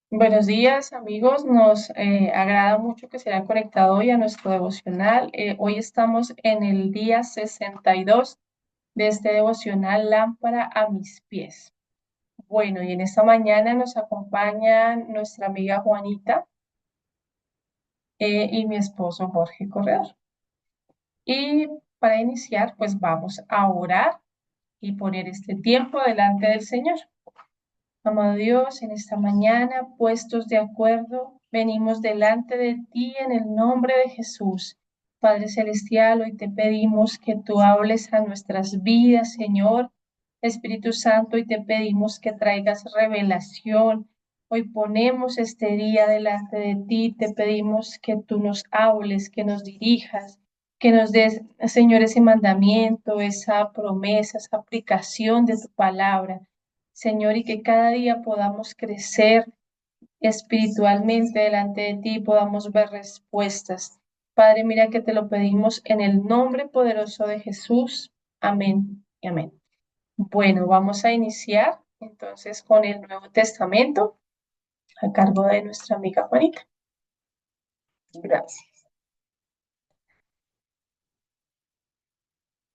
Buenos días, amigos. Nos agrada mucho que se hayan conectado hoy a nuestro devocional. Hoy estamos en el día 62 de este devocional Lámpara a mis pies. Bueno, y en esta mañana nos acompaña nuestra amiga Juanita y mi esposo Jorge Corredor. Y para iniciar, pues vamos a orar y poner este tiempo delante del Señor. Amado Dios, en esta mañana, puestos de acuerdo, venimos delante de ti en el nombre de Jesús. Padre Celestial, hoy te pedimos que tú hables a nuestras vidas, Señor. Espíritu Santo, hoy te pedimos que traigas revelación. Hoy ponemos este día delante de ti, te pedimos que tú nos hables, que nos dirijas, que nos des, Señor, ese mandamiento, esa promesa, esa aplicación de tu palabra. Señor, y que cada día podamos crecer espiritualmente delante de ti y podamos ver respuestas. Padre, mira que te lo pedimos en el nombre poderoso de Jesús. Amén y amén. Bueno, vamos a iniciar entonces con el Nuevo Testamento a cargo de nuestra amiga Juanita. Gracias.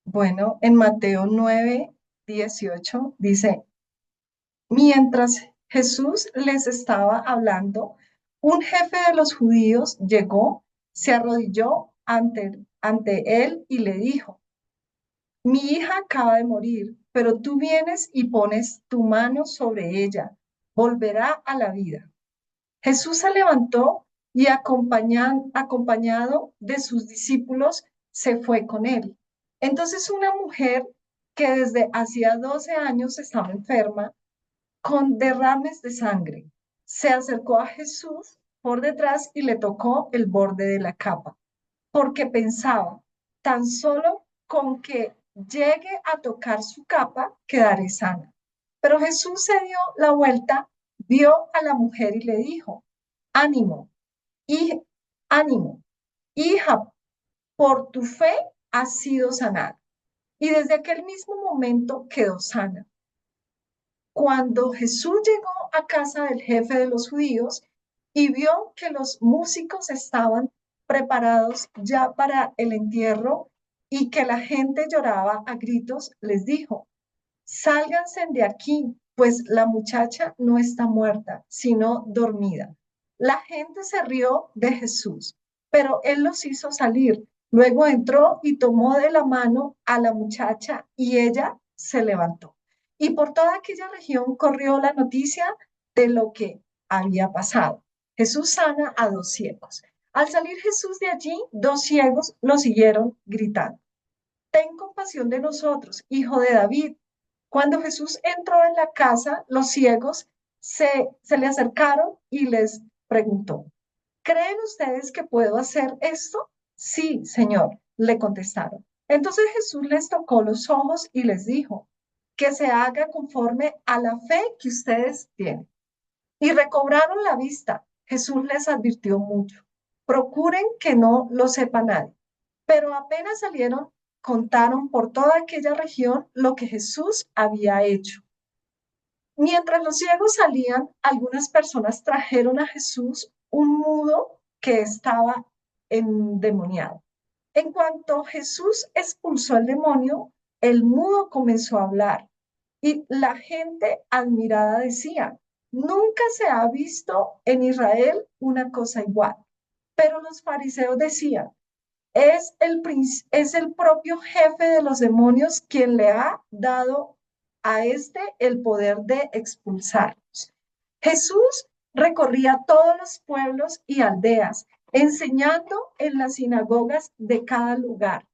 Bueno, en Mateo 9:18 dice, mientras Jesús les estaba hablando, un jefe de los judíos llegó, se arrodilló ante él y le dijo, mi hija acaba de morir, pero tú vienes y pones tu mano sobre ella, volverá a la vida. Jesús se levantó y acompañado de sus discípulos se fue con él. Entonces una mujer que desde hacía 12 años estaba enferma con derrames de sangre se acercó a Jesús por detrás y le tocó el borde de la capa, porque pensaba, tan solo con que llegue a tocar su capa, quedaré sana. Pero Jesús se dio la vuelta, vio a la mujer y le dijo, ánimo, hij- ánimo, hija, por tu fe has sido sanada. Y desde aquel mismo momento quedó sana. Cuando Jesús llegó a casa del jefe de los judíos y vio que los músicos estaban preparados ya para el entierro y que la gente lloraba a gritos, les dijo, sálganse de aquí, pues la muchacha no está muerta, sino dormida. La gente se rió de Jesús, pero él los hizo salir. Luego entró y tomó de la mano a la muchacha y ella se levantó. Y por toda aquella región corrió la noticia de lo que había pasado. Jesús sana a dos ciegos. Al salir Jesús de allí, dos ciegos lo siguieron gritando, ten compasión de nosotros, hijo de David. Cuando Jesús entró en la casa, los ciegos se le acercaron y les preguntó, ¿creen ustedes que puedo hacer esto? Sí, Señor, le contestaron. Entonces Jesús les tocó los ojos y les dijo, que se haga conforme a la fe que ustedes tienen. Y recobraron la vista. Jesús les advirtió mucho. Procuren que no lo sepa nadie. Pero apenas salieron, contaron por toda aquella región lo que Jesús había hecho. Mientras los ciegos salían, algunas personas trajeron a Jesús un mudo que estaba endemoniado. En cuanto Jesús expulsó el demonio, el mudo comenzó a hablar y la gente admirada decía, nunca se ha visto en Israel una cosa igual. Pero los fariseos decían, es el propio jefe de los demonios quien le ha dado a este el poder de expulsarlos. Jesús recorría todos los pueblos y aldeas, enseñando en las sinagogas de cada lugar.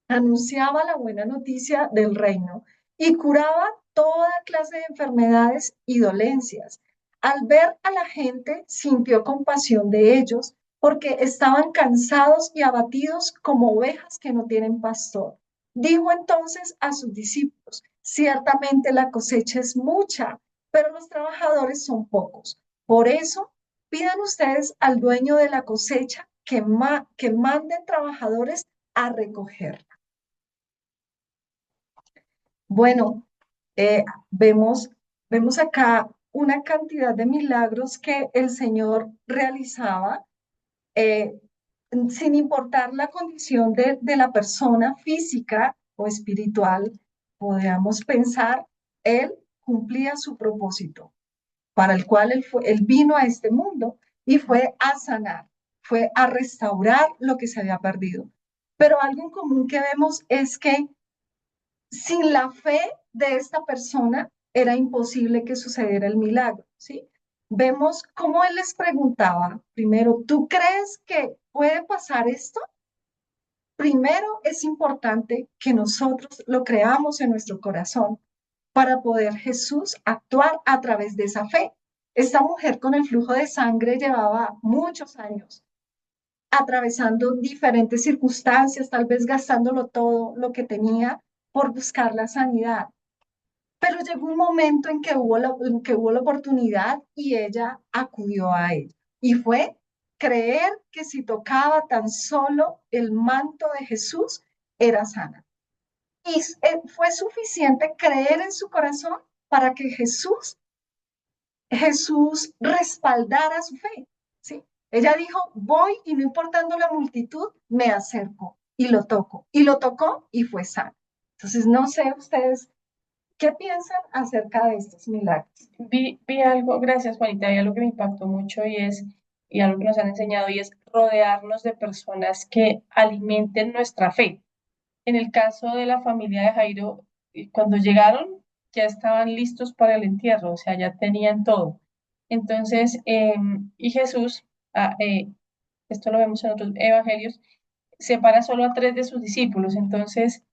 Anunciaba la buena noticia del reino y curaba toda clase de enfermedades y dolencias. Al ver a la gente, sintió compasión de ellos porque estaban cansados y abatidos como ovejas que no tienen pastor. Dijo entonces a sus discípulos, ciertamente la cosecha es mucha, pero los trabajadores son pocos. Por eso, pidan ustedes al dueño de la cosecha que manden trabajadores a recoger. Bueno, eh, vemos, vemos acá una cantidad de milagros que el Señor realizaba, eh, sin importar la condición de la persona física o espiritual, podríamos pensar, Él cumplía su propósito para el cual él vino a este mundo y fue a sanar, fue a restaurar lo que se había perdido. Pero algo en común que vemos es que sin la fe de esta persona era imposible que sucediera el milagro, ¿sí? Vemos cómo él les preguntaba, primero, ¿tú crees que puede pasar esto? Primero es importante que nosotros lo creamos en nuestro corazón para poder Jesús actuar a través de esa fe. Esta mujer con el flujo de sangre llevaba muchos años atravesando diferentes circunstancias, tal vez gastándolo todo lo que tenía por buscar la sanidad. Pero llegó un momento en que hubo la oportunidad y ella acudió a él. Y fue creer que si tocaba tan solo el manto de Jesús, era sana. Y fue suficiente creer en su corazón para que Jesús respaldara su fe, ¿sí? Ella dijo, voy y no importando la multitud, me acerco y lo toco. Y lo tocó y fue sano. Entonces, no sé ustedes qué piensan acerca de estos milagros. Vi algo, gracias Juanita, vi algo que me impactó mucho y algo que nos han enseñado y es rodearnos de personas que alimenten nuestra fe. En el caso de la familia de Jairo, cuando llegaron ya estaban listos para el entierro, o sea, ya tenían todo. Entonces, y Jesús, ah, esto lo vemos en otros evangelios, separa solo a tres de sus discípulos. Entonces,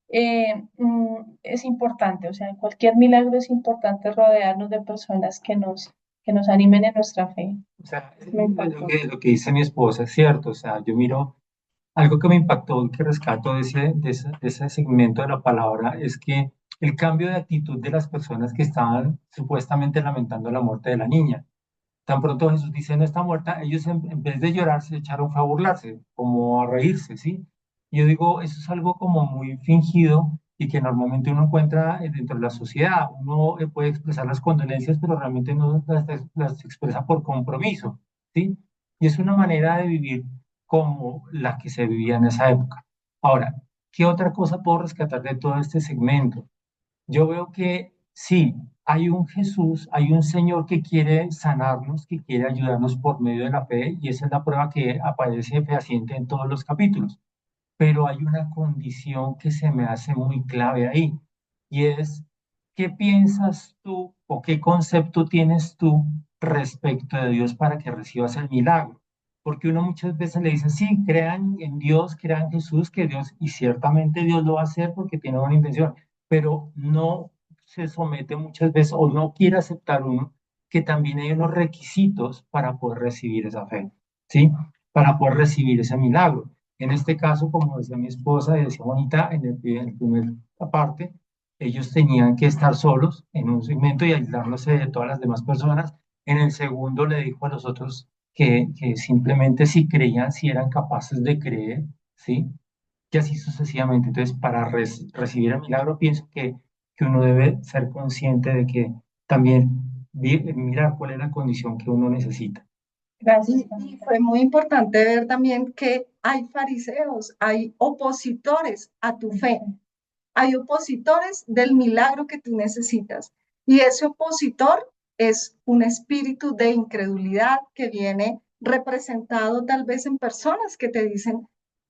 es importante, o sea, en cualquier milagro es importante rodearnos de personas que nos animen en nuestra fe. O sea, Me lo impactó. que dice mi esposa es cierto. O sea, yo miro algo que me impactó y que rescato de ese segmento de la palabra es que el cambio de actitud de las personas que estaban supuestamente lamentando la muerte de la niña. Tan pronto Jesús dice, no está muerta, ellos en vez de llorar se echaron fue a burlarse, como a reírse, ¿sí? Y yo digo, eso es algo como muy fingido y que normalmente uno encuentra dentro de la sociedad. Uno puede expresar las condolencias, pero realmente no las expresa por compromiso, ¿sí? Y es una manera de vivir como la que se vivía en esa época. Ahora, ¿qué otra cosa puedo rescatar de todo este segmento? Yo veo que sí, hay un Jesús, hay un Señor que quiere sanarnos, que quiere ayudarnos por medio de la fe, y esa es la prueba que aparece fehaciente en todos los capítulos. Pero hay una condición que se me hace muy clave ahí, y es, ¿qué piensas tú o qué concepto tienes tú respecto de Dios para que recibas el milagro? Porque uno muchas veces le dice, sí, crean en Dios, crean en Jesús, que Dios, y ciertamente Dios lo va a hacer porque tiene buena intención, pero no se somete muchas veces o no quiere aceptar uno que también hay unos requisitos para poder recibir esa fe, ¿sí? Para poder recibir ese milagro. En este caso, como decía mi esposa y decía Bonita, en el primer parte, ellos tenían que estar solos en un segmento y aislarse de todas las demás personas. En el segundo le dijo a los otros que simplemente si creían, si eran capaces de creer, ¿sí? Y así sucesivamente. Entonces, para recibir el milagro, pienso que uno debe ser consciente de que también mirar cuál es la condición que uno necesita. Gracias, Y Juanita. fue muy importante ver también que hay fariseos, hay opositores a tu fe, hay opositores del milagro que tú necesitas. Y ese opositor es un espíritu de incredulidad que viene representado tal vez en personas que te dicen,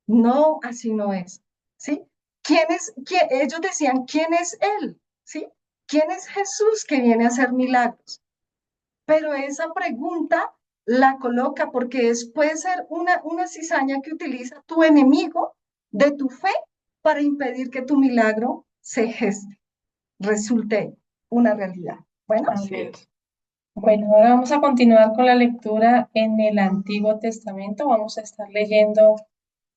no, así no es, ¿sí? Ellos decían, ¿quién es él? ¿Sí? ¿Quién es Jesús que viene a hacer milagros? Pero esa pregunta la coloca porque puede ser una cizaña que utiliza tu enemigo de tu fe para impedir que tu milagro se geste, resulte una realidad. Bueno, Así Amén. es. Bueno, ahora vamos a continuar con la lectura en el Antiguo Testamento. Vamos a estar leyendo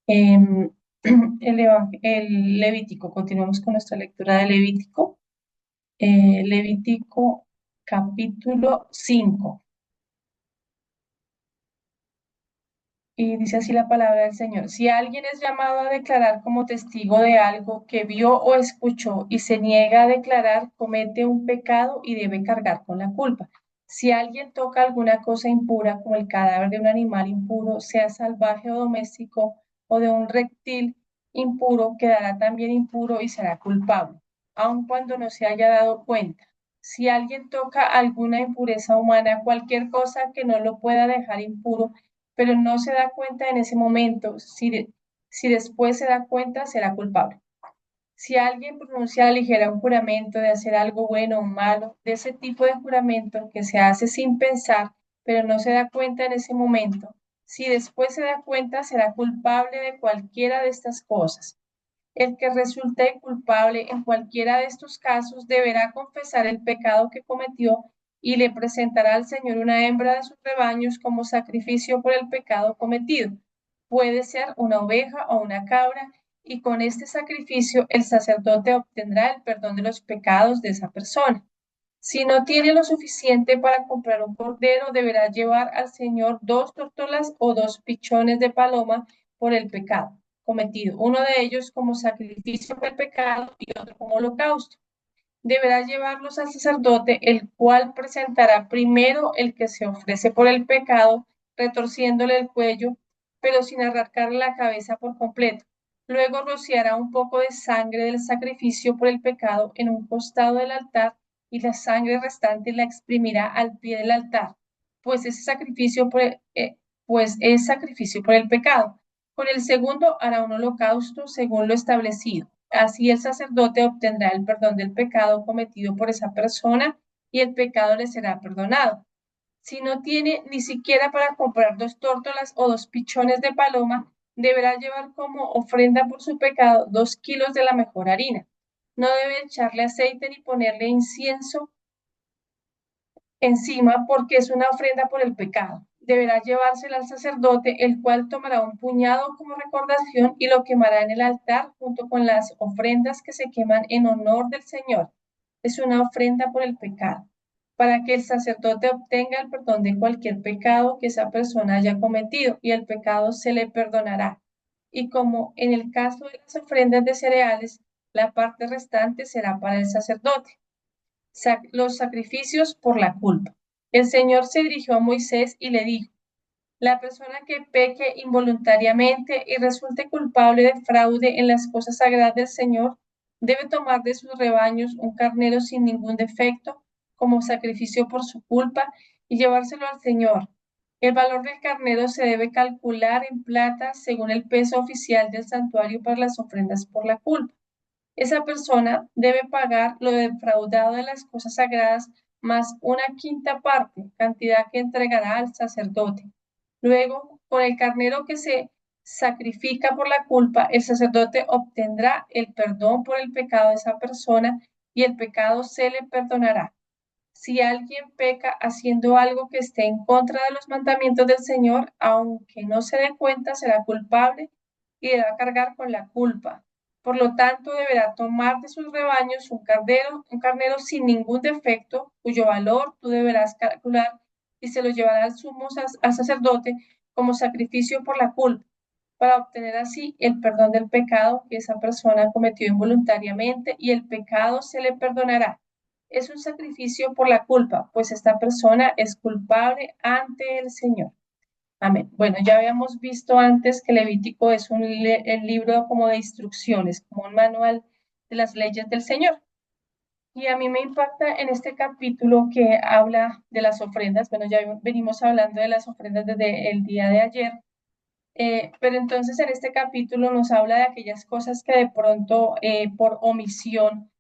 em, el Levítico. Continuamos con nuestra lectura de Levítico. Levítico capítulo 5. Y dice así la palabra del Señor. Si alguien es llamado a declarar como testigo de algo que vio o escuchó y se niega a declarar, comete un pecado y debe cargar con la culpa. Si alguien toca alguna cosa impura, como el cadáver de un animal impuro, sea salvaje o doméstico, o de un reptil impuro, quedará también impuro y será culpable, aun cuando no se haya dado cuenta. Si alguien toca alguna impureza humana, cualquier cosa que no lo pueda dejar impuro, pero no se da cuenta en ese momento, si después se da cuenta, será culpable. Si alguien pronuncia a la ligera un juramento de hacer algo bueno o malo, de ese tipo de juramento que se hace sin pensar, pero no se da cuenta en ese momento, si después se da cuenta, será culpable de cualquiera de estas cosas. El que resulte culpable en cualquiera de estos casos deberá confesar el pecado que cometió y le presentará al Señor una hembra de sus rebaños como sacrificio por el pecado cometido. Puede ser una oveja o una cabra, y con este sacrificio el sacerdote obtendrá el perdón de los pecados de esa persona. Si no tiene lo suficiente para comprar un cordero, deberá llevar al Señor 2 tórtolas o 2 pichones de paloma por el pecado cometido, uno de ellos como sacrificio por el pecado y otro como holocausto. Deberá llevarlos al sacerdote, el cual presentará primero el que se ofrece por el pecado, retorciéndole el cuello, pero sin arrancarle la cabeza por completo. Luego rociará un poco de sangre del sacrificio por el pecado en un costado del altar y la sangre restante la exprimirá al pie del altar, pues es sacrificio por el pecado. Con el segundo hará un holocausto según lo establecido. Así el sacerdote obtendrá el perdón del pecado cometido por esa persona y el pecado le será perdonado. Si no tiene ni siquiera para comprar 2 tórtolas o 2 pichones de paloma, deberá llevar como ofrenda por su pecado 2 kilos de la mejor harina. No debe echarle aceite ni ponerle incienso encima porque es una ofrenda por el pecado. Deberá llevársela al sacerdote, el cual tomará un puñado como recordación y lo quemará en el altar junto con las ofrendas que se queman en honor del Señor. Es una ofrenda por el pecado, para que el sacerdote obtenga el perdón de cualquier pecado que esa persona haya cometido y el pecado se le perdonará. Y como en el caso de las ofrendas de cereales, la parte restante será para el sacerdote. Los sacrificios por la culpa. El Señor se dirigió a Moisés y le dijo: la persona que peque involuntariamente y resulte culpable de fraude en las cosas sagradas del Señor debe tomar de sus rebaños un carnero sin ningún defecto como sacrificio por su culpa y llevárselo al Señor. El valor del carnero se debe calcular en plata según el peso oficial del santuario para las ofrendas por la culpa. Esa persona debe pagar lo defraudado de las cosas sagradas más una quinta parte, cantidad que entregará al sacerdote. Luego, con el carnero que se sacrifica por la culpa, el sacerdote obtendrá el perdón por el pecado de esa persona y el pecado se le perdonará. Si alguien peca haciendo algo que esté en contra de los mandamientos del Señor, aunque no se dé cuenta, será culpable y deberá cargar con la culpa. Por lo tanto, deberá tomar de sus rebaños un carnero sin ningún defecto, cuyo valor tú deberás calcular, y se lo llevará al sacerdote como sacrificio por la culpa, para obtener así el perdón del pecado que esa persona cometió involuntariamente, y el pecado se le perdonará. Es un sacrificio por la culpa, pues esta persona es culpable ante el Señor. Amén. Bueno, ya habíamos visto antes que Levítico es el libro como de instrucciones, como un manual de las leyes del Señor. Y a mí me impacta en este capítulo que habla de las ofrendas. Bueno, ya venimos hablando de las ofrendas desde el día de ayer, pero entonces en este capítulo nos habla de aquellas cosas que de pronto por omisión,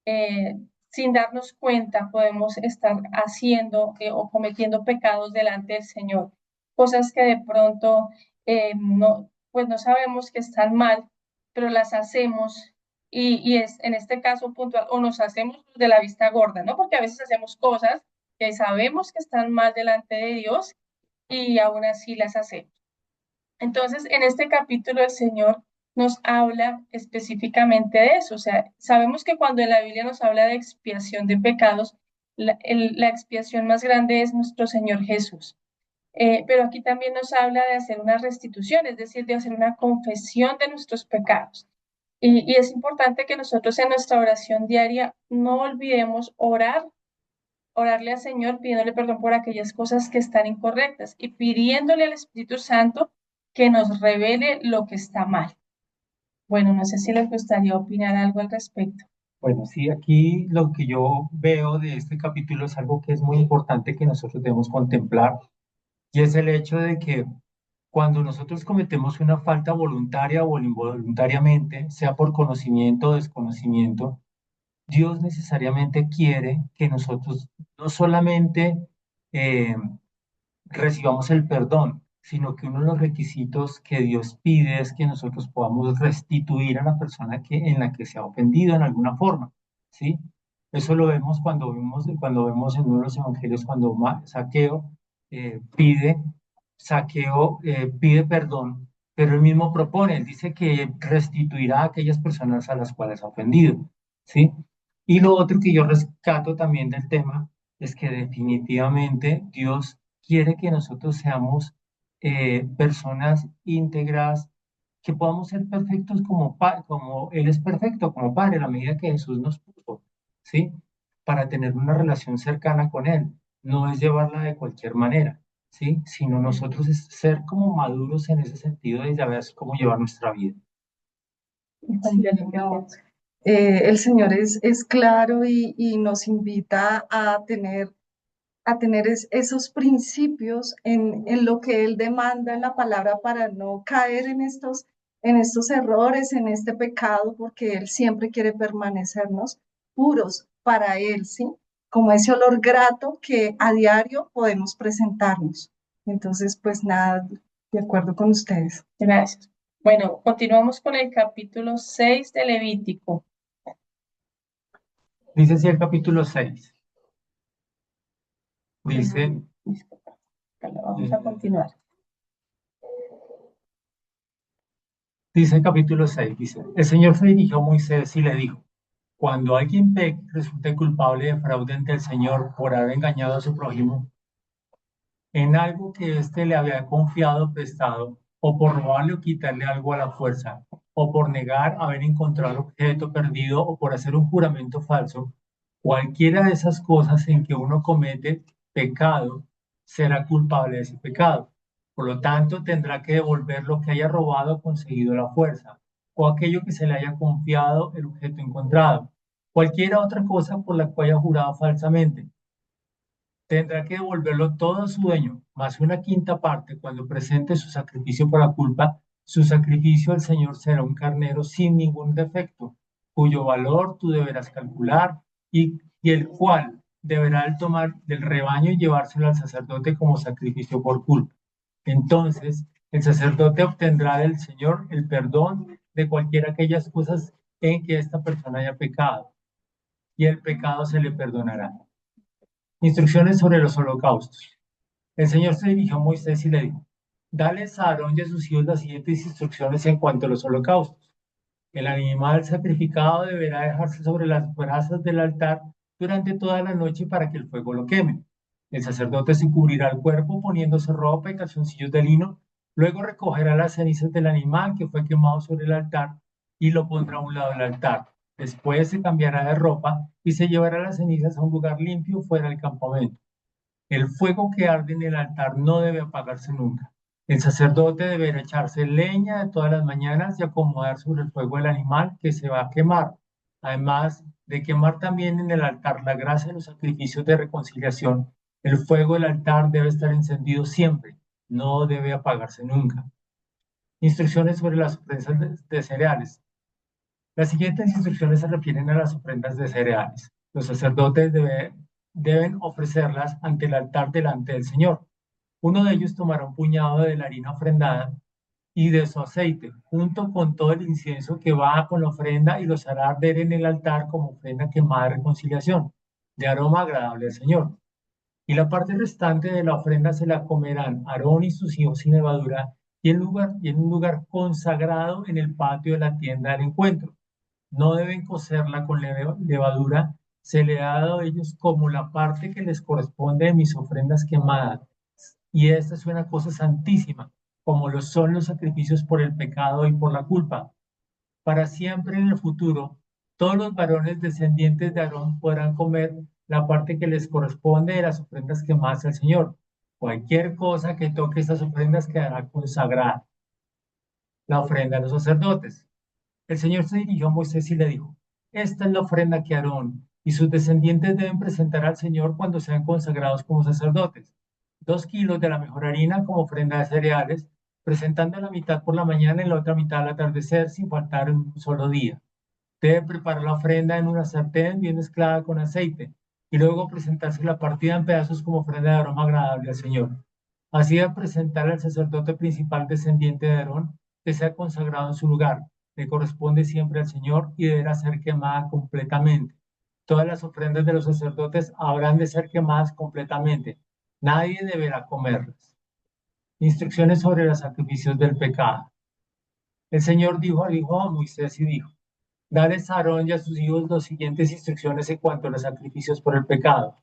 eh, sin darnos cuenta, podemos estar haciendo o cometiendo pecados delante del Señor. Cosas que de pronto no, pues no sabemos que están mal, pero las hacemos y es en este caso puntual, o nos hacemos de la vista gorda, ¿no? Porque a veces hacemos cosas que sabemos que están mal delante de Dios y aún así las hacemos. Entonces, en este capítulo el Señor nos habla específicamente de eso. O sea, sabemos que cuando en la Biblia nos habla de expiación de pecados, la expiación más grande es nuestro Señor Jesús. Pero aquí también nos habla de hacer una restitución, es decir, de hacer una confesión de nuestros pecados. Y es importante que nosotros en nuestra oración diaria no olvidemos orarle al Señor pidiéndole perdón por aquellas cosas que están incorrectas y pidiéndole al Espíritu Santo que nos revele lo que está mal. Bueno, no sé si les gustaría opinar algo al respecto. Bueno, sí, aquí lo que yo veo de este capítulo es algo que es muy importante que nosotros debemos contemplar, y es el hecho de que cuando nosotros cometemos una falta voluntaria o involuntariamente, sea por conocimiento o desconocimiento, Dios necesariamente quiere que nosotros no solamente eh, recibamos el perdón, sino que uno de los requisitos que Dios pide es que nosotros podamos restituir a la persona en la que se ha ofendido en alguna forma, ¿sí? Eso lo vemos cuando vemos en uno de los evangelios cuando pide, Saqueo pide perdón, pero él mismo propone, él dice que restituirá a aquellas personas a las cuales ha ofendido, ¿sí? Y lo otro que yo rescato también del tema es que definitivamente Dios quiere que nosotros seamos personas íntegras, que podamos ser perfectos como Él es perfecto, como Padre, a la medida que Jesús nos puso, ¿sí? Para tener una relación cercana con Él. No es llevarla de cualquier manera, ¿sí? Sino nosotros es ser como maduros en ese sentido de saber cómo llevar nuestra vida. Sí, no. El Señor es claro y nos invita a tener esos principios en lo que Él demanda en la palabra para no caer en estos errores, en este pecado, porque Él siempre quiere permanecernos puros para Él, ¿sí? Como ese olor grato que a diario podemos presentarnos. Entonces, pues nada, de acuerdo con ustedes. Gracias. Bueno, continuamos con el capítulo 6 de Levítico. Dice así el capítulo 6. Dice, Disculpa, vamos a continuar. dice el capítulo 6, dice, el Señor se dirigió a Moisés y le dijo, cuando alguien peque, resulte culpable de fraude ante el Señor por haber engañado a su prójimo en algo que éste le había confiado prestado, o por robarle o quitarle algo a la fuerza, o por negar haber encontrado el objeto perdido, o por hacer un juramento falso, cualquiera de esas cosas en que uno comete pecado, será culpable de ese pecado. Por lo tanto, tendrá que devolver lo que haya robado o conseguido a la fuerza, o aquello que se le haya confiado el objeto encontrado, cualquiera otra cosa por la cual haya jurado falsamente tendrá que devolverlo todo a su dueño, más una quinta parte cuando presente su sacrificio por la culpa. Su sacrificio al Señor será un carnero sin ningún defecto, cuyo valor tú deberás calcular y el cual deberá él tomar del rebaño y llevárselo al sacerdote como sacrificio por culpa. Entonces, el sacerdote obtendrá del Señor el perdón de cualquiera aquellas cosas en que esta persona haya pecado, y el pecado se le perdonará. Instrucciones sobre los holocaustos. El Señor se dirigió a Moisés y le dijo, dales a Aarón y a sus hijos las siguientes instrucciones en cuanto a los holocaustos. El animal sacrificado deberá dejarse sobre las brasas del altar durante toda la noche para que el fuego lo queme. El sacerdote se cubrirá el cuerpo poniéndose ropa y calzoncillos de lino, luego recogerá las cenizas del animal que fue quemado sobre el altar y lo pondrá a un lado del altar. Después se cambiará de ropa y se llevará las cenizas a un lugar limpio fuera del campamento. El fuego que arde en el altar no debe apagarse nunca. El sacerdote deberá echarse leña de todas las mañanas y acomodar sobre el fuego el animal que se va a quemar. Además de quemar también en el altar la grasa de los sacrificios de reconciliación, el fuego del altar debe estar encendido siempre, no debe apagarse nunca. Instrucciones sobre las ofrendas de cereales. Las siguientes instrucciones se refieren a las ofrendas de cereales. Los sacerdotes deben ofrecerlas ante el altar delante del Señor. Uno de ellos tomará un puñado de la harina ofrendada y de su aceite, junto con todo el incienso que va con la ofrenda, y los hará arder en el altar como ofrenda quemada de reconciliación, de aroma agradable al Señor. Y la parte restante de la ofrenda se la comerán Aarón y sus hijos sin levadura, y en un lugar consagrado en el patio de la tienda del encuentro. No deben cocerla con levadura, se le ha dado a ellos como la parte que les corresponde de mis ofrendas quemadas, y esta es una cosa santísima, como lo son los sacrificios por el pecado y por la culpa. Para siempre en el futuro, todos los varones descendientes de Aarón podrán comer la parte que les corresponde de las ofrendas quemadas al Señor. Cualquier cosa que toque estas ofrendas quedará consagrada. La ofrenda a los sacerdotes. El Señor se dirigió a Moisés y le dijo, esta es la ofrenda que Aarón y sus descendientes deben presentar al Señor cuando sean consagrados como sacerdotes. 2 kilos de la mejor harina como ofrenda de cereales, presentando la mitad por la mañana y la otra mitad al atardecer sin faltar en un solo día. Debe preparar la ofrenda en una sartén bien mezclada con aceite y luego presentarse la partida en pedazos como ofrenda de aroma agradable al Señor. Así debe presentar al sacerdote principal descendiente de Aarón que sea consagrado en su lugar. Le corresponde siempre al Señor y deberá ser quemada completamente. Todas las ofrendas de los sacerdotes habrán de ser quemadas completamente. Nadie deberá comerlas. Instrucciones sobre los sacrificios del pecado. El Señor dijo a Moisés y dijo, dales a Aarón y a sus hijos las siguientes instrucciones en cuanto a los sacrificios por el pecado.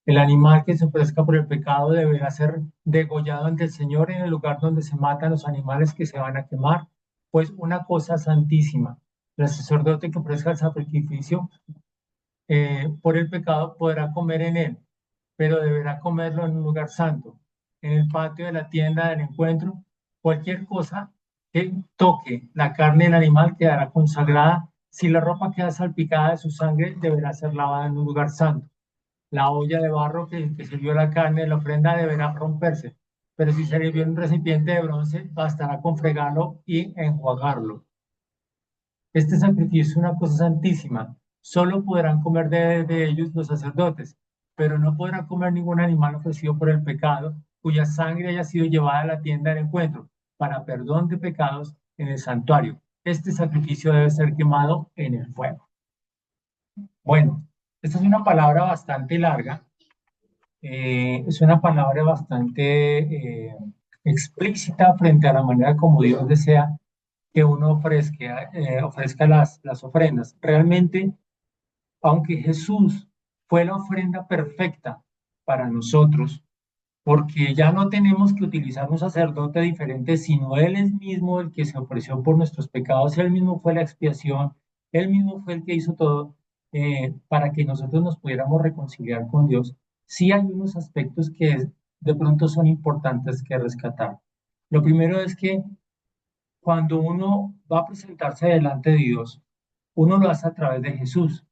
El animal que se ofrezca por el pecado deberá ser degollado ante el Señor en el lugar donde se matan los animales que se van a quemar, pues una cosa santísima. El sacerdote que ofrezca el sacrificio por el pecado podrá comer en él, pero deberá comerlo en un lugar santo, en el patio de la tienda del encuentro. Cualquier cosa que toque la carne del animal quedará consagrada. Si la ropa queda salpicada de su sangre, deberá ser lavada en un lugar santo. La olla de barro que sirvió la carne de la ofrenda deberá romperse, pero si se sirvió en un recipiente de bronce, bastará con fregarlo y enjuagarlo. Este sacrificio es una cosa santísima. Solo podrán comer de ellos los sacerdotes, pero no podrán comer ningún animal ofrecido por el pecado, cuya sangre haya sido llevada a la tienda del encuentro, para perdón de pecados en el santuario. Este sacrificio debe ser quemado en el fuego. Bueno, esta es una palabra bastante larga, es una palabra bastante explícita frente a la manera como Dios desea que uno ofrezca las ofrendas. Realmente, aunque Jesús fue la ofrenda perfecta para nosotros, porque ya no tenemos que utilizar un sacerdote diferente, sino Él es mismo el que se ofreció por nuestros pecados, Él mismo fue la expiación, Él mismo fue el que hizo todo para que nosotros nos pudiéramos reconciliar con Dios. Sí hay unos aspectos que de pronto son importantes que rescatar. Lo primero es que cuando uno va a presentarse delante de Dios, uno lo hace a través de Jesús,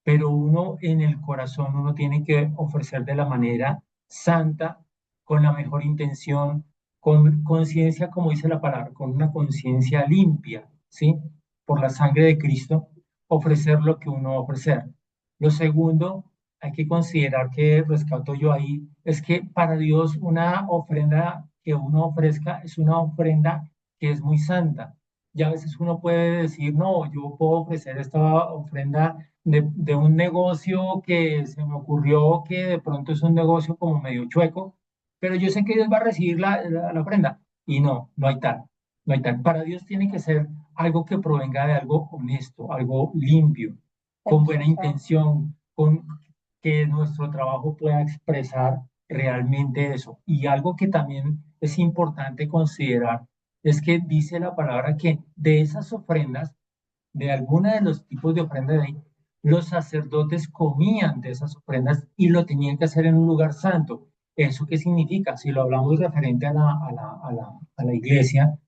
pero uno en el corazón, uno tiene que ofrecer de la manera santa, con la mejor intención, con conciencia, como dice la palabra, con una conciencia limpia, ¿sí? Por la sangre de Cristo, ofrecer lo que uno va a ofrecer. Lo segundo, hay que considerar que rescato yo ahí, es que para Dios una ofrenda que uno ofrezca es una ofrenda que es muy santa. Y a veces uno puede decir, no, yo puedo ofrecer esta ofrenda de un negocio que se me ocurrió que de pronto es un negocio como medio chueco, pero yo sé que Dios va a recibir la ofrenda. Y no, no hay tal, no hay tal. Para Dios tiene que ser algo que provenga de algo honesto, algo limpio, con buena Exacto. intención, con que nuestro trabajo pueda expresar realmente eso. Y algo que también es importante considerar es que dice la palabra que de esas ofrendas, de alguna de los tipos de ofrendas de ahí, los sacerdotes comían de esas ofrendas y lo tenían que hacer en un lugar santo. ¿Eso qué significa? Si lo hablamos referente a la iglesia,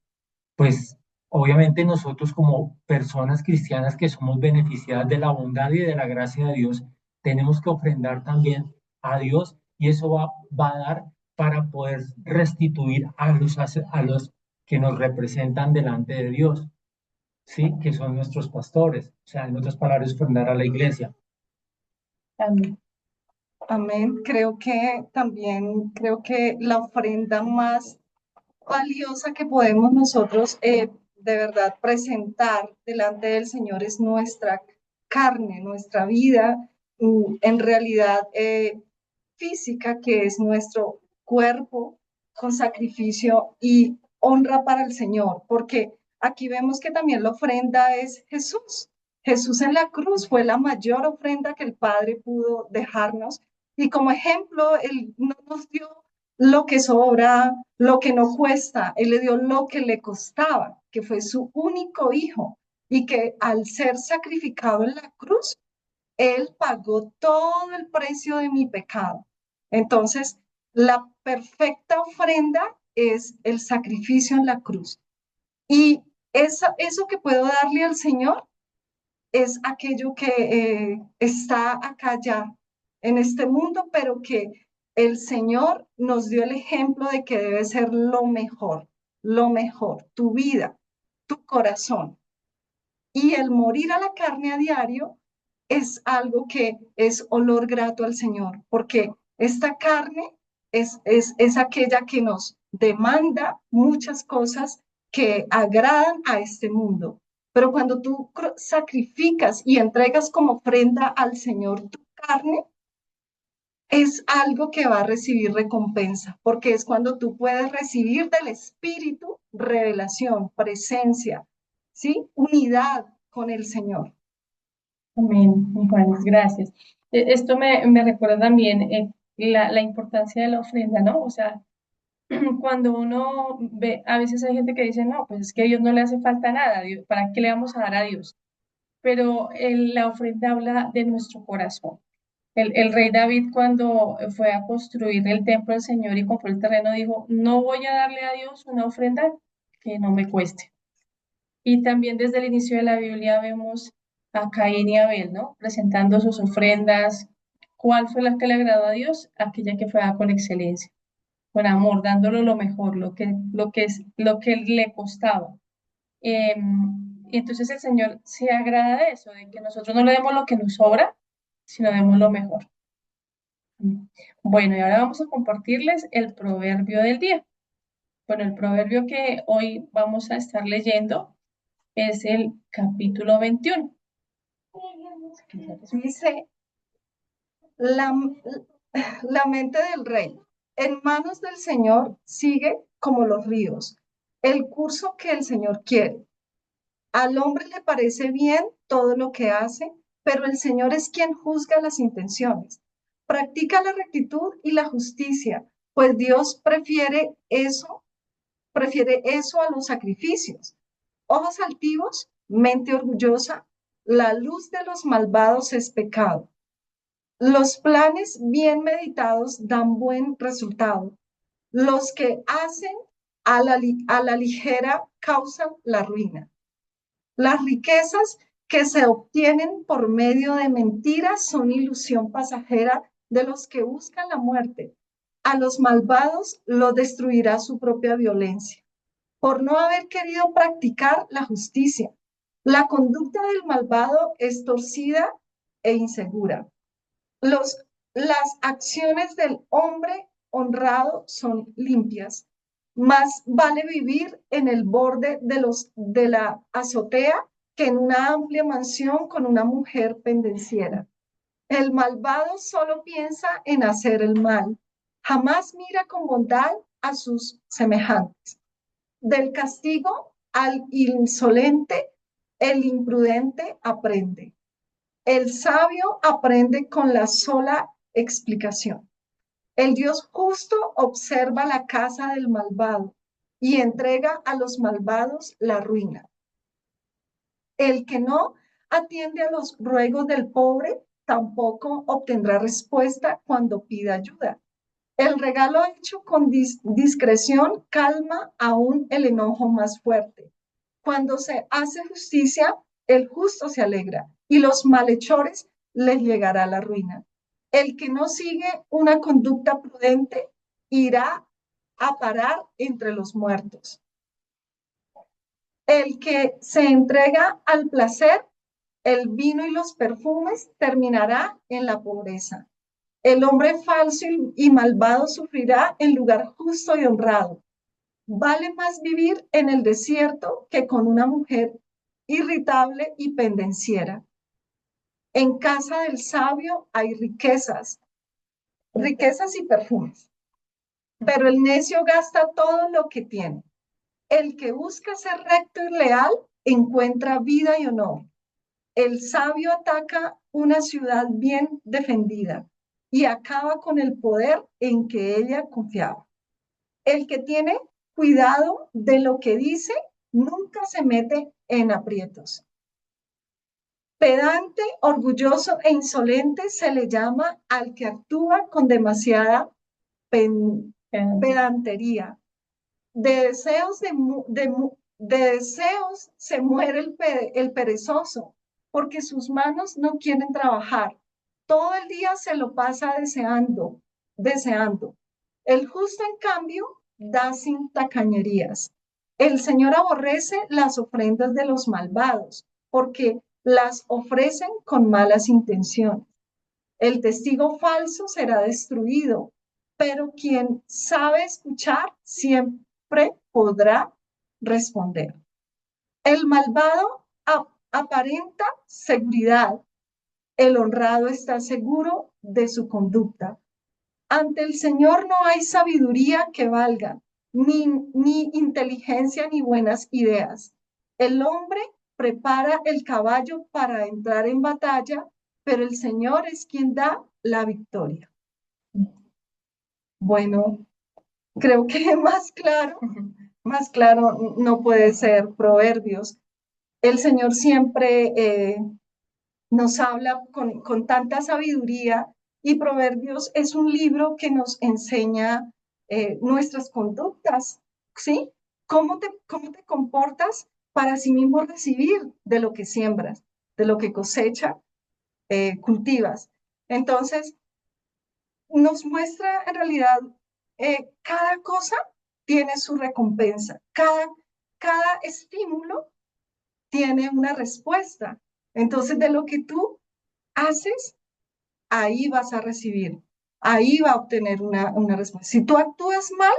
pues obviamente nosotros como personas cristianas que somos beneficiadas de la bondad y de la gracia de Dios, tenemos que ofrendar también a Dios y eso va a dar para poder restituir a los que nos representan delante de Dios, ¿sí? Que son nuestros pastores, o sea, en otras palabras, ofrendar a la iglesia. Amén. Amén. Creo que la ofrenda más valiosa que podemos nosotros de verdad presentar delante del Señor es nuestra carne, nuestra vida, en realidad física, que es nuestro cuerpo con sacrificio y honra para el Señor, porque aquí vemos que también la ofrenda es Jesús. Jesús en la cruz fue la mayor ofrenda que el Padre pudo dejarnos y como ejemplo, Él no nos dio lo que sobra, lo que no cuesta. Él le dio lo que le costaba, que fue su único hijo, y que al ser sacrificado en la cruz, él pagó todo el precio de mi pecado. Entonces, la perfecta ofrenda es el sacrificio en la cruz. Y eso que puedo darle al Señor es aquello que está acá ya en este mundo, pero que el Señor nos dio el ejemplo de que debe ser lo mejor, tu vida, tu corazón. Y el morir a la carne a diario es algo que es olor grato al Señor, porque esta carne es aquella que nos demanda muchas cosas que agradan a este mundo. Pero cuando tú sacrificas y entregas como ofrenda al Señor tu carne, es algo que va a recibir recompensa, porque es cuando tú puedes recibir del Espíritu revelación, presencia, ¿sí? Unidad con el Señor. Amén, Juanes, gracias. Esto me recuerda también la importancia de la ofrenda, ¿no? O sea, cuando uno ve, a veces hay gente que dice, no, pues es que a Dios no le hace falta nada, ¿para qué le vamos a dar a Dios? Pero la ofrenda habla de nuestro corazón. El rey David cuando fue a construir el templo del Señor y compró el terreno, dijo, no voy a darle a Dios una ofrenda que no me cueste. Y también desde el inicio de la Biblia vemos a Caín y Abel, ¿no? Presentando sus ofrendas. ¿Cuál fue la que le agradó a Dios? Aquella que fue dada con excelencia, con amor, dándolo lo mejor, lo que le costaba. Y entonces el Señor se agrada de eso, de que nosotros no le demos lo que nos sobra, sino demos lo mejor. Bueno, y ahora vamos a compartirles el proverbio del día. Bueno, el proverbio que hoy vamos a estar leyendo es el capítulo 21. Dice, la, la mente del rey en manos del Señor sigue como los ríos, el curso que el Señor quiere. Al hombre le parece bien todo lo que hace, pero el Señor es quien juzga las intenciones. Practica la rectitud y la justicia, pues Dios prefiere eso a los sacrificios. Ojos altivos, mente orgullosa, la luz de los malvados es pecado. Los planes bien meditados dan buen resultado. Los que hacen a la ligera causan la ruina. Las riquezas que se obtienen por medio de mentiras son ilusión pasajera de los que buscan la muerte. A los malvados lo destruirá su propia violencia, por no haber querido practicar la justicia. La conducta del malvado es torcida e insegura. Los, las acciones del hombre honrado son limpias. Más vale vivir en el borde de la azotea que en una amplia mansión con una mujer pendenciera. El malvado solo piensa en hacer el mal. Jamás mira con bondad a sus semejantes. Del castigo al insolente, el imprudente aprende. El sabio aprende con la sola explicación. El Dios justo observa la casa del malvado y entrega a los malvados la ruina. El que no atiende a los ruegos del pobre tampoco obtendrá respuesta cuando pida ayuda. El regalo hecho con discreción calma aún el enojo más fuerte. Cuando se hace justicia, el justo se alegra y los malhechores les llegará la ruina. El que no sigue una conducta prudente irá a parar entre los muertos. El que se entrega al placer, el vino y los perfumes, terminará en la pobreza. El hombre falso y malvado sufrirá en lugar justo y honrado. Vale más vivir en el desierto que con una mujer irritable y pendenciera. En casa del sabio hay riquezas y perfumes, pero el necio gasta todo lo que tiene. El que busca ser recto y leal encuentra vida y honor. El sabio ataca una ciudad bien defendida y acaba con el poder en que ella confiaba. El que tiene cuidado de lo que dice nunca se mete en aprietos. Pedante, orgulloso e insolente se le llama al que actúa con demasiada pedantería. De deseos, de deseos se muere el perezoso, porque sus manos no quieren trabajar. Todo el día se lo pasa deseando, deseando. El justo, en cambio, da sin tacañerías. El Señor aborrece las ofrendas de los malvados, porque las ofrecen con malas intenciones. El testigo falso será destruido, pero quien sabe escuchar siempre podrá responder. El malvado aparenta seguridad, el honrado está seguro de su conducta. Ante el Señor no hay sabiduría que valga, ni inteligencia ni buenas ideas. El hombre prepara el caballo para entrar en batalla, pero el Señor es quien da la victoria. Bueno, creo que más claro no puede ser Proverbios. El Señor siempre nos habla con tanta sabiduría y Proverbios es un libro que nos enseña nuestras conductas, ¿sí? Cómo te comportas para sí mismo recibir de lo que siembras, de lo que cosecha, cultivas. Entonces, nos muestra en realidad cada cosa tiene su recompensa, cada estímulo tiene una respuesta. Entonces, de lo que tú haces, ahí vas a recibir, ahí va a obtener una respuesta. Si tú actúas mal,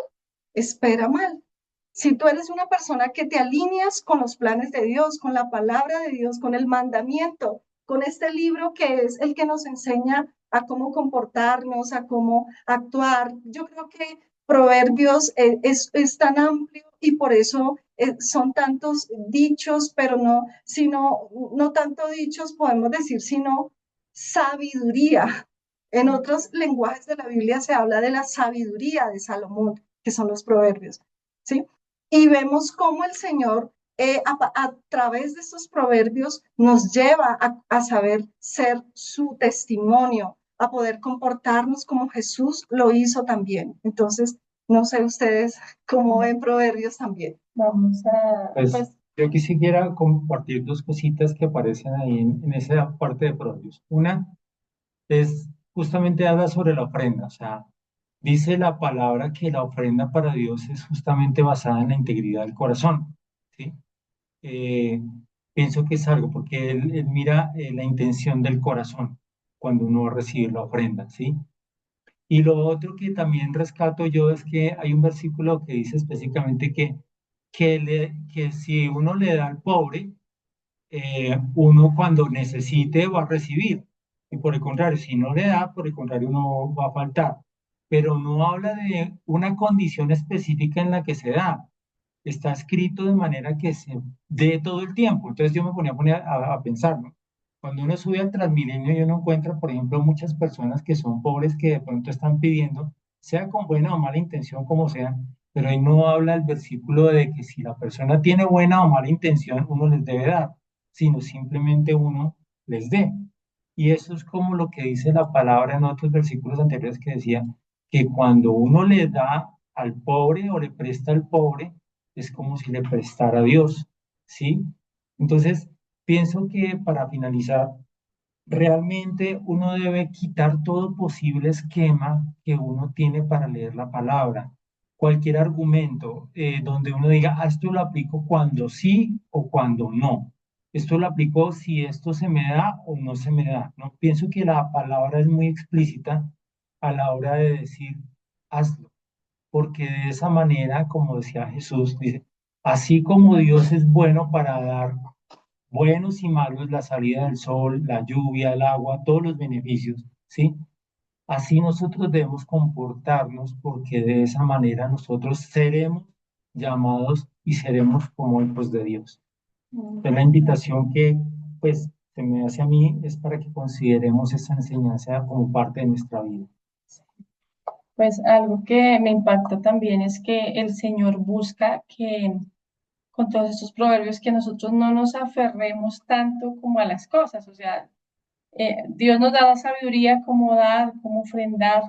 espera mal. Si tú eres una persona que te alineas con los planes de Dios, con la palabra de Dios, con el mandamiento, con este libro que es el que nos enseña a cómo comportarnos, a cómo actuar, yo creo que Proverbios es tan amplio y por eso son tantos dichos, pero no tanto dichos, podemos decir, sino sabiduría. En otros lenguajes de la Biblia se habla de la sabiduría de Salomón, que son los proverbios, ¿sí? Y vemos cómo el Señor, a través de estos proverbios, nos lleva a saber ser su testimonio, a poder comportarnos como Jesús lo hizo también. Entonces, no sé ustedes cómo ven proverbios también. Vamos a, Pues yo quisiera compartir dos cositas que aparecen ahí en esa parte de Proverbios. Una es justamente habla sobre la ofrenda, o sea, dice la palabra que la ofrenda para Dios es justamente basada en la integridad del corazón, ¿sí? Eh, Pienso que es algo, porque él mira la intención del corazón cuando uno va a recibir la ofrenda, ¿sí? Y lo otro que también rescato yo es que hay un versículo que dice específicamente que si uno le da al pobre, uno cuando necesite va a recibir. Y por el contrario, si no le da, por el contrario, no va a faltar. Pero no habla de una condición específica en la que se da. Está escrito de manera que se dé todo el tiempo. Entonces yo me ponía a pensar, ¿no? Cuando uno sube al Transmilenio y uno encuentra, por ejemplo, muchas personas que son pobres que de pronto están pidiendo, sea con buena o mala intención, como sea, pero ahí no habla el versículo de que si la persona tiene buena o mala intención, uno les debe dar, sino simplemente uno les dé. Y eso es como lo que dice la palabra en otros versículos anteriores que decía que cuando uno le da al pobre o le presta al pobre, es como si le prestara a Dios, ¿sí? Entonces, pienso que para finalizar, realmente uno debe quitar todo posible esquema que uno tiene para leer la palabra. Cualquier argumento donde uno diga, ah, esto lo aplico cuando sí o cuando no. Esto lo aplico si esto se me da o no se me da. No pienso que la palabra es muy explícita a la hora de decir, hazlo, porque de esa manera, como decía Jesús, dice, así como Dios es bueno para dar buenos y malos, la salida del sol, la lluvia, el agua, todos los beneficios, ¿sí? Así nosotros debemos comportarnos porque de esa manera nosotros seremos llamados y seremos como hijos de Dios. Entonces, la invitación que pues se me hace a mí es para que consideremos esa enseñanza como parte de nuestra vida. Pues algo que me impacta también es que el Señor busca que con todos estos proverbios que nosotros no nos aferremos tanto como a las cosas. O sea, Dios nos da la sabiduría cómo dar, cómo ofrendar,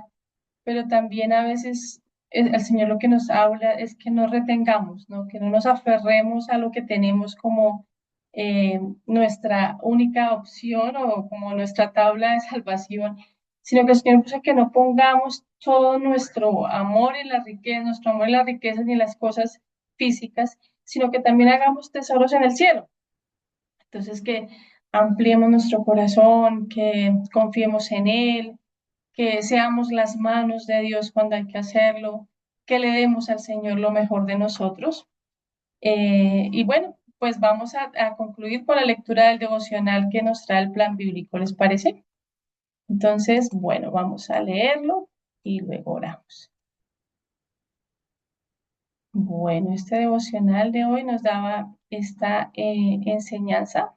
pero también a veces el Señor lo que nos habla es que no retengamos, ¿no? Que no nos aferremos a lo que tenemos como nuestra única opción o como nuestra tabla de salvación, sino que el Señor busca que no pongamos todo nuestro amor en la riqueza, nuestro amor en las riquezas ni en las cosas físicas, sino que también hagamos tesoros en el cielo. Entonces, que ampliemos nuestro corazón, que confiemos en Él, que seamos las manos de Dios cuando hay que hacerlo, que le demos al Señor lo mejor de nosotros. Y bueno, pues vamos a concluir con la lectura del devocional que nos trae el plan bíblico, ¿les parece? Entonces, bueno, vamos a leerlo y luego oramos. Bueno, este devocional de hoy nos daba esta enseñanza.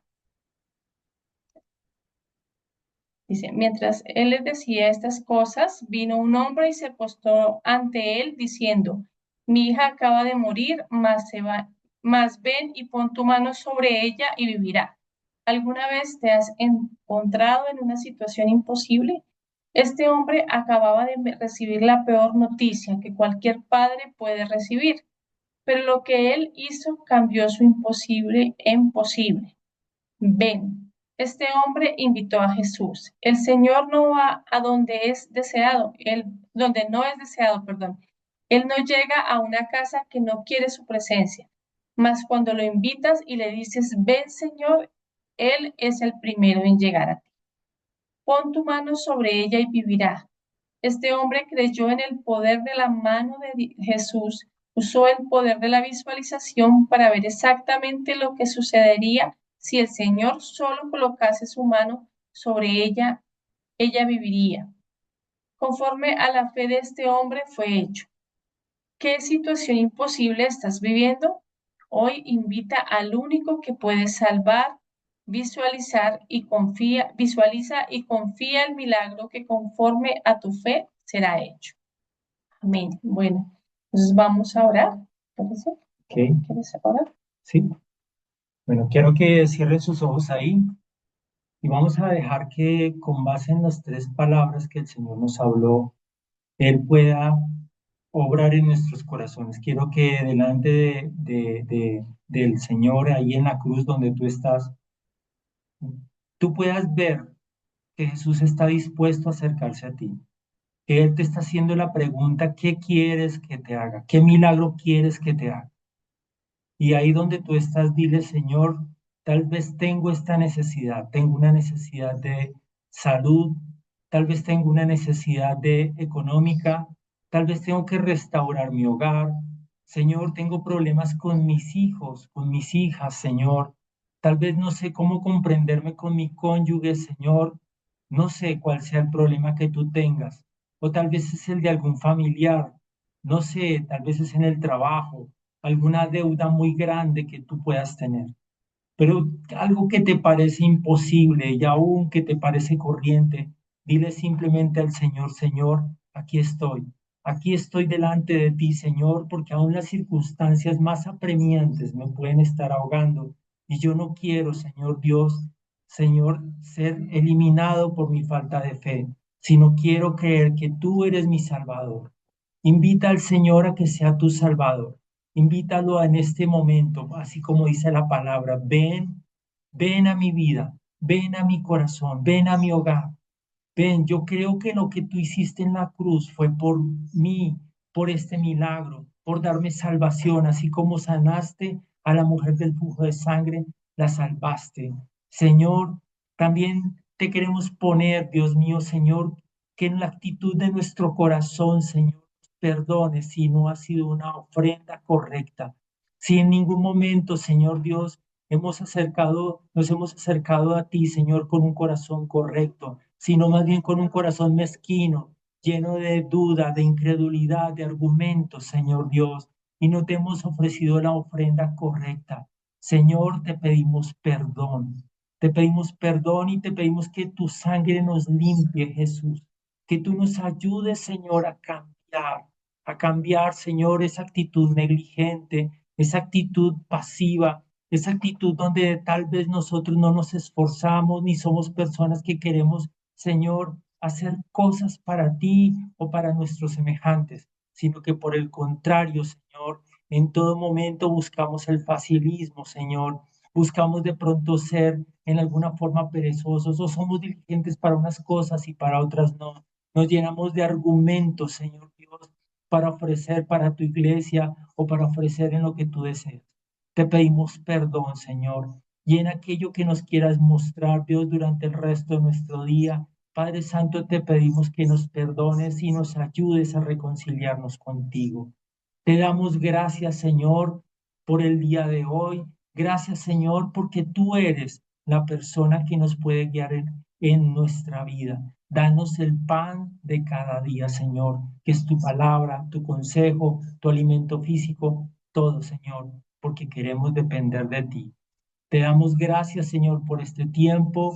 Dice, mientras él les decía estas cosas, vino un hombre y se postró ante él diciendo, mi hija acaba de morir, mas ven y pon tu mano sobre ella y vivirá. ¿Alguna vez te has encontrado en una situación imposible? Este hombre acababa de recibir la peor noticia que cualquier padre puede recibir, pero lo que él hizo cambió su imposible en posible. Ven, este hombre invitó a Jesús. El Señor no va a donde es deseado, donde no es deseado, perdón. Él no llega a una casa que no quiere su presencia. Mas cuando lo invitas y le dices, ven, Señor, Él es el primero en llegar a ti. Pon tu mano sobre ella y vivirá. Este hombre creyó en el poder de la mano de Jesús, usó el poder de la visualización para ver exactamente lo que sucedería si el Señor solo colocase su mano sobre ella, ella viviría. Conforme a la fe de este hombre fue hecho. ¿Qué situación imposible estás viviendo? Hoy invita al único que puede salvar, visualiza y confía el milagro que conforme a tu fe será hecho. Amén. Bueno, entonces vamos a orar. ¿Por eso? Ok, ¿Quieres orar? sí. Bueno, quiero que cierren sus ojos ahí y vamos a dejar que con base en las tres palabras que el Señor nos habló, Él pueda obrar en nuestros corazones. Quiero que delante del Señor, ahí en la cruz donde tú estás, tú puedas ver que Jesús está dispuesto a acercarse a ti, que Él te está haciendo la pregunta, ¿qué quieres que te haga? ¿Qué milagro quieres que te haga? Y ahí donde tú estás, dile, Señor, tal vez tengo esta necesidad, tengo una necesidad de salud, tal vez tengo una necesidad de económica, tal vez tengo que restaurar mi hogar. Señor, tengo problemas con mis hijos, con mis hijas, Señor. Tal vez no sé cómo comprenderme con mi cónyuge, Señor. No sé cuál sea el problema que tú tengas. O tal vez es el de algún familiar. No sé, tal vez es en el trabajo, alguna deuda muy grande que tú puedas tener, pero algo que te parece imposible y aún que te parece corriente, dile simplemente al Señor, Señor, aquí estoy delante de ti, Señor, porque aún las circunstancias más apremiantes me pueden estar ahogando y yo no quiero, Señor Dios, Señor, ser eliminado por mi falta de fe, sino quiero creer que tú eres mi Salvador. Invita al Señor a que sea tu Salvador. Invítalo en este momento, así como dice la palabra, ven, ven a mi vida, ven a mi corazón, ven a mi hogar. Ven, yo creo que lo que tú hiciste en la cruz fue por mí, por este milagro, por darme salvación, así como sanaste a la mujer del flujo de sangre, la salvaste. Señor, también te queremos poner, Dios mío, Señor, que en la actitud de nuestro corazón, Señor, perdone si no ha sido una ofrenda correcta, si en ningún momento, Señor Dios, nos hemos acercado a ti, Señor, con un corazón correcto, sino más bien con un corazón mezquino, lleno de duda, de incredulidad, de argumentos, Señor Dios, y no te hemos ofrecido la ofrenda correcta. Señor, te pedimos perdón y te pedimos que tu sangre nos limpie, Jesús, que tú nos ayudes, Señor, a cambiar a cambiar, Señor, esa actitud negligente, esa actitud pasiva, esa actitud donde tal vez nosotros no nos esforzamos ni somos personas que queremos, Señor, hacer cosas para ti o para nuestros semejantes, sino que por el contrario, Señor, en todo momento buscamos el facilismo, Señor. Buscamos de pronto ser en alguna forma perezosos o somos diligentes para unas cosas y para otras no. Nos llenamos de argumentos, Señor Dios, para ofrecer para tu iglesia o para ofrecer en lo que tú deseas. Te pedimos perdón, Señor, y en aquello que nos quieras mostrar, Dios, durante el resto de nuestro día. Padre Santo, te pedimos que nos perdones y nos ayudes a reconciliarnos contigo. Te damos gracias, Señor, por el día de hoy. Gracias, Señor, porque tú eres la persona que nos puede guiar en nuestra vida. Danos el pan de cada día, Señor, que es tu palabra, tu consejo, tu alimento físico, todo, Señor, porque queremos depender de ti. Te damos gracias, Señor, por este tiempo.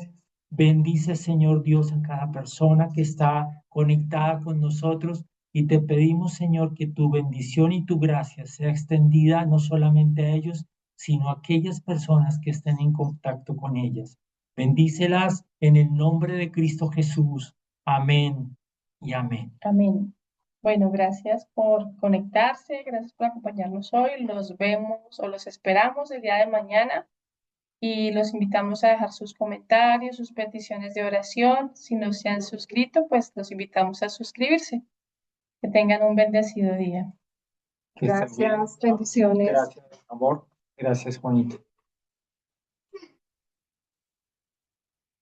Bendice, Señor Dios, a cada persona que está conectada con nosotros y te pedimos, Señor, que tu bendición y tu gracia sea extendida no solamente a ellos, sino a aquellas personas que estén en contacto con ellas. Bendícelas en el nombre de Cristo Jesús. Amén y amén. Amén. Bueno, gracias por conectarse, gracias por acompañarnos hoy. Los vemos o los esperamos el día de mañana y los invitamos a dejar sus comentarios, sus peticiones de oración. Si no se han suscrito, pues los invitamos a suscribirse. Que tengan un bendecido día. Que estén bien. Gracias, bendiciones. Gracias, amor. Gracias, Juanita.